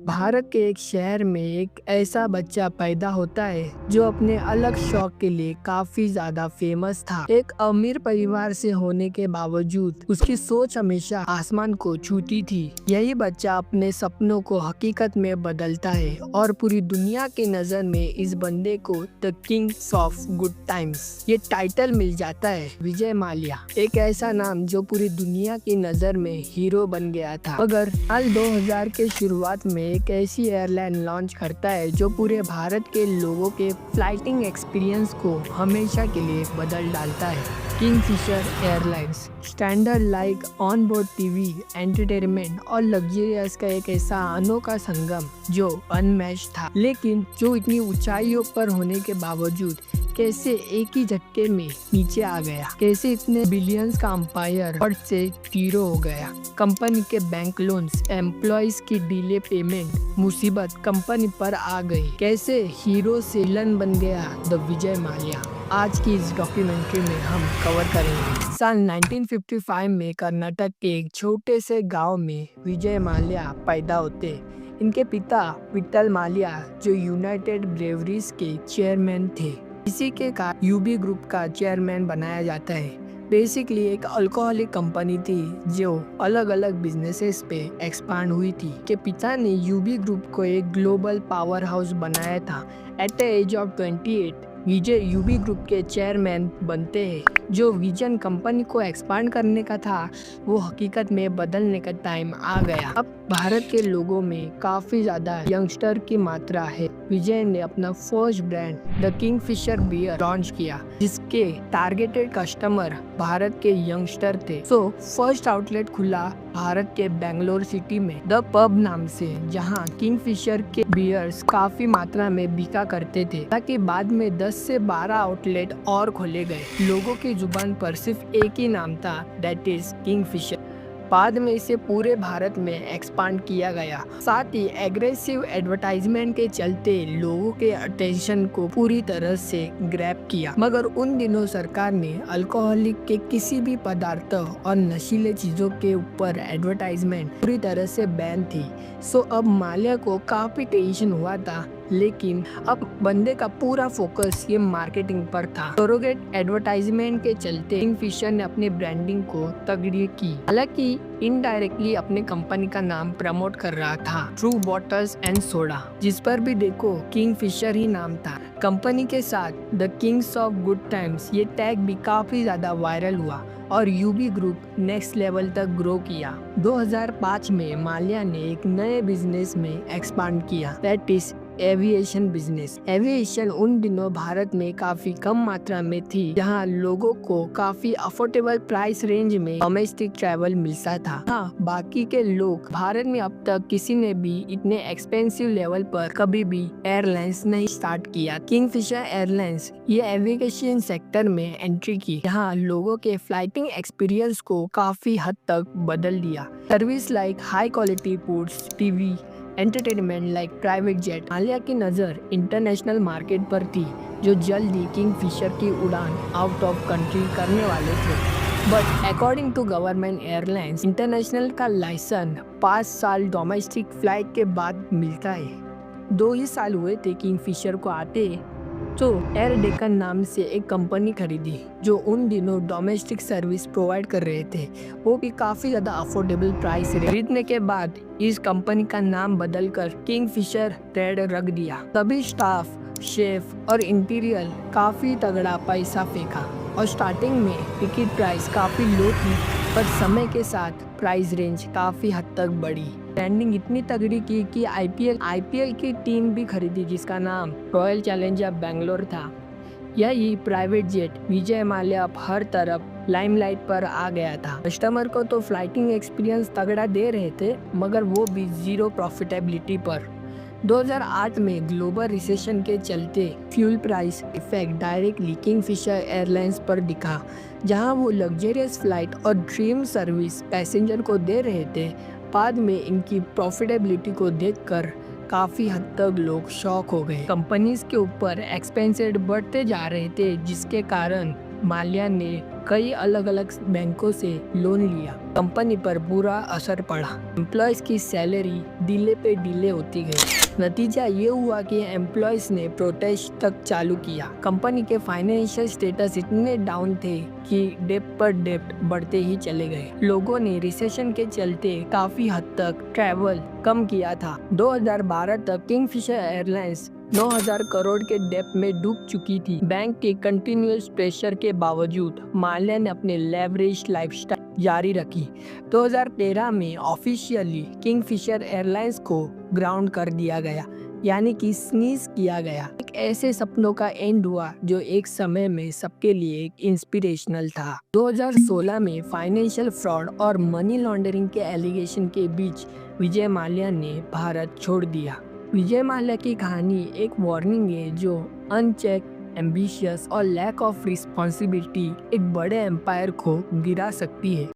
भारत के एक शहर में एक ऐसा बच्चा पैदा होता है जो अपने अलग शौक के लिए काफी ज्यादा फेमस था। एक अमीर परिवार से होने के बावजूद उसकी सोच हमेशा आसमान को छूती थी। यही बच्चा अपने सपनों को हकीकत में बदलता है और पूरी दुनिया की नजर में इस बंदे को the Kings of good times ये टाइटल मिल जाता है। विजय माल्या एक ऐसा नाम जो पूरी दुनिया की नजर में हीरो बन गया था। मगर साल 2000 के शुरुआत में एक ऐसी एयरलाइन लॉन्च करता है जो पूरे भारत के लोगों के फ्लाइटिंग एक्सपीरियंस को हमेशा के लिए बदल डालता है। Kingfisher airlines standard like on board TV, entertainment और लग्जरियस का एक ऐसा अनोखा संगम जो अनमैच्ड था। लेकिन जो इतनी ऊंचाइयों पर होने के बावजूद कैसे एक ही झटके में नीचे आ गया, कैसे इतने बिलियंस का अंपायर फट से जीरो हो गया। कंपनी के बैंक लोन्स, एम्प्लॉइज की डिले पेमेंट, मुसीबत कंपनी पर आ गई। कैसे हीरो से विलन बन गया द विजय माल्या। आज की इस डॉक्यूमेंट्री में हम कवर करेंगे। साल 1955 में कर्नाटक के एक छोटे से गांव में विजय माल्या पैदा होते। इनके पिता विट्ठल माल्या जो यूनाइटेड ब्रेवरीज के चेयरमैन थे। इसी के कारण यूबी ग्रुप का चेयरमैन बनाया जाता है। बेसिकली एक अल्कोहलिक कंपनी थी जो अलग अलग बिजनेसेस पे एक्सपांड हुई थी। के पिता ने यूबी ग्रुप को एक ग्लोबल पावर हाउस बनाया था। At the age of 28 Vijay UB group के चेयरमैन बनते हैं। जो विजन कंपनी को एक्सपांड करने का था वो हकीकत में बदलने का टाइम आ गया। अब भारत के लोगों में काफी ज्यादा यंगस्टर की मात्रा है। विजय ने अपना first brand the Kingfisher beer launch किया जिसके टारगेटेड कस्टमर भारत के यंगस्टर थे। फर्स्ट आउटलेट खुला भारत के बेंगलोर सिटी में द पब नाम से, जहां किंगफिशर के बियर्स काफी मात्रा में बिका करते थे। ताकि बाद में 10 से 12 आउटलेट और खोले गए। लोगों की जुबान पर सिर्फ एक ही नाम था, दैट इज किंगफिशर। बाद में इसे पूरे भारत में एक्सपांड किया गया। साथ ही एग्रेसिव एडवर्टाइजमेंट के चलते लोगों के अटेंशन को पूरी तरह से ग्रैब किया। मगर उन दिनों सरकार ने अल्कोहलिक के किसी भी पदार्थ और नशीले चीजों के ऊपर एडवर्टाइजमेंट पूरी तरह से बैन थी। अब माल्या को काफी टेंशन हुआ था। लेकिन अब बंदे का पूरा फोकस ये मार्केटिंग पर था। सरोगेट एडवर्टाइजमेंट के चलते किंगफिशर ने अपनी ब्रांडिंग को तगड़ी की। हालांकि इनडायरेक्टली अपने कंपनी का नाम प्रमोट कर रहा था, ट्रू बॉटल्स एंड सोडा, जिस पर भी देखो किंगफिशर ही नाम था। कंपनी के साथ the Kings of good times ये टैग भी काफी ज्यादा वायरल हुआ और यूबी ग्रुप नेक्स्ट लेवल तक ग्रो किया। 2005 में माल्या ने एक नए बिजनेस में एक्सपांड किया, that is aviation business. Aviation उन दिनों भारत में काफी कम मात्रा में थी, जहां लोगों को काफी अफोर्डेबल प्राइस रेंज में डोमेस्टिक ट्रैवल मिलता था। हाँ, बाकी के लोग भारत में अब तक किसी ने भी इतने एक्सपेंसिव लेवल पर कभी भी एयरलाइंस नहीं स्टार्ट किया। किंगफिशर एयरलाइंस ये एविएशन सेक्टर में एंट्री की, जहां लोगों के फ्लाइटिंग एक्सपीरियंस को काफी हद तक बदल दिया। Service like high quality foods, TV, entertainment like private jet. Mallya की नज़र इंटरनेशनल मार्केट पर थी, जो जल्दी किंगफिशर की उड़ान आउट ऑफ कंट्री करने वाले थे। But according to government airlines international का लाइसेंस 5 साल डोमेस्टिक फ्लाइट के बाद मिलता है। 2 ही साल हुए थे किंगफिशर को आते तो एयर डेक्कन नाम से एक कंपनी खरीदी जो उन दिनों डोमेस्टिक सर्विस प्रोवाइड कर रहे थे, वो भी काफ़ी ज़्यादा अफोर्डेबल प्राइस। खरीदने के बाद इस कंपनी का नाम बदलकर किंगफिशर रेड रख दिया। सभी स्टाफ, शेफ और इंटीरियर काफ़ी तगड़ा पैसा फेंका और स्टार्टिंग में टिकट प्राइस काफ़ी लो थी, पर समय के साथ प्राइस रेंज काफ़ी हद तक बढ़ी। ब्रांडिंग इतनी तगड़ी की कि आईपीएल की टीम भी खरीदी जिसका नाम रॉयल चैलेंजर बेंगलोर था। यही प्राइवेट जेट विजय माल्या अब हर तरफ लाइमलाइट पर आ गया था। कस्टमर को तो फ्लाइटिंग एक्सपीरियंस तगड़ा दे रहे थे, मगर वो भी जीरो प्रॉफिटेबिलिटी पर। 2008 में ग्लोबल रिसेशन के चलते fuel price effect directly Kingfisher airlines पर दिखा, जहां वो लग्जरियस फ्लाइट और ड्रीम सर्विस पैसेंजर को दे रहे थे। बाद में इनकी प्रॉफिटेबिलिटी को देखकर काफ़ी हद तक लोग शॉक हो गए। कंपनीज के ऊपर एक्सपेंसेस बढ़ते जा रहे थे, जिसके कारण माल्या ने कई अलग अलग बैंकों से लोन लिया। कंपनी पर बुरा असर पड़ा। एम्प्लॉयज की सैलरी डिले पे डिले होती गई। नतीजा ये हुआ कि एम्प्लॉयज ने प्रोटेस्ट तक चालू किया। कंपनी के फाइनेंशियल स्टेटस इतने डाउन थे कि डेप्ट पर डेप्ट बढ़ते ही चले गए। लोगों ने रिसेशन के चलते काफी हद तक ट्रैवल कम किया था। 2012 तक किंगफिशर एयरलाइंस 9,000 करोड़ के डेप्ट में डूब चुकी थी। बैंक के कंटिन्यूअस प्रेशर के बावजूद माल्या ने अपने लेवरेज लाइफस्टाइल जारी रखी। 2013 में ऑफिशियली किंगफिशर एयरलाइंस को ग्राउंड कर दिया गया, यानी कि स्नीज किया गया। एक ऐसे सपनों का एंड हुआ जो एक समय में सबके लिए एक इंस्पिरेशनल था। 2016 में फाइनेंशियल फ्रॉड और मनी लॉन्ड्रिंग के एलिगेशन के बीच विजय माल्या ने भारत छोड़ दिया। विजय माल्या की कहानी एक वार्निंग है जो अनचेक, एम्बिशियस और लैक ऑफ रिस्पॉन्सिबिलिटी एक बड़े एम्पायर को गिरा सकती है।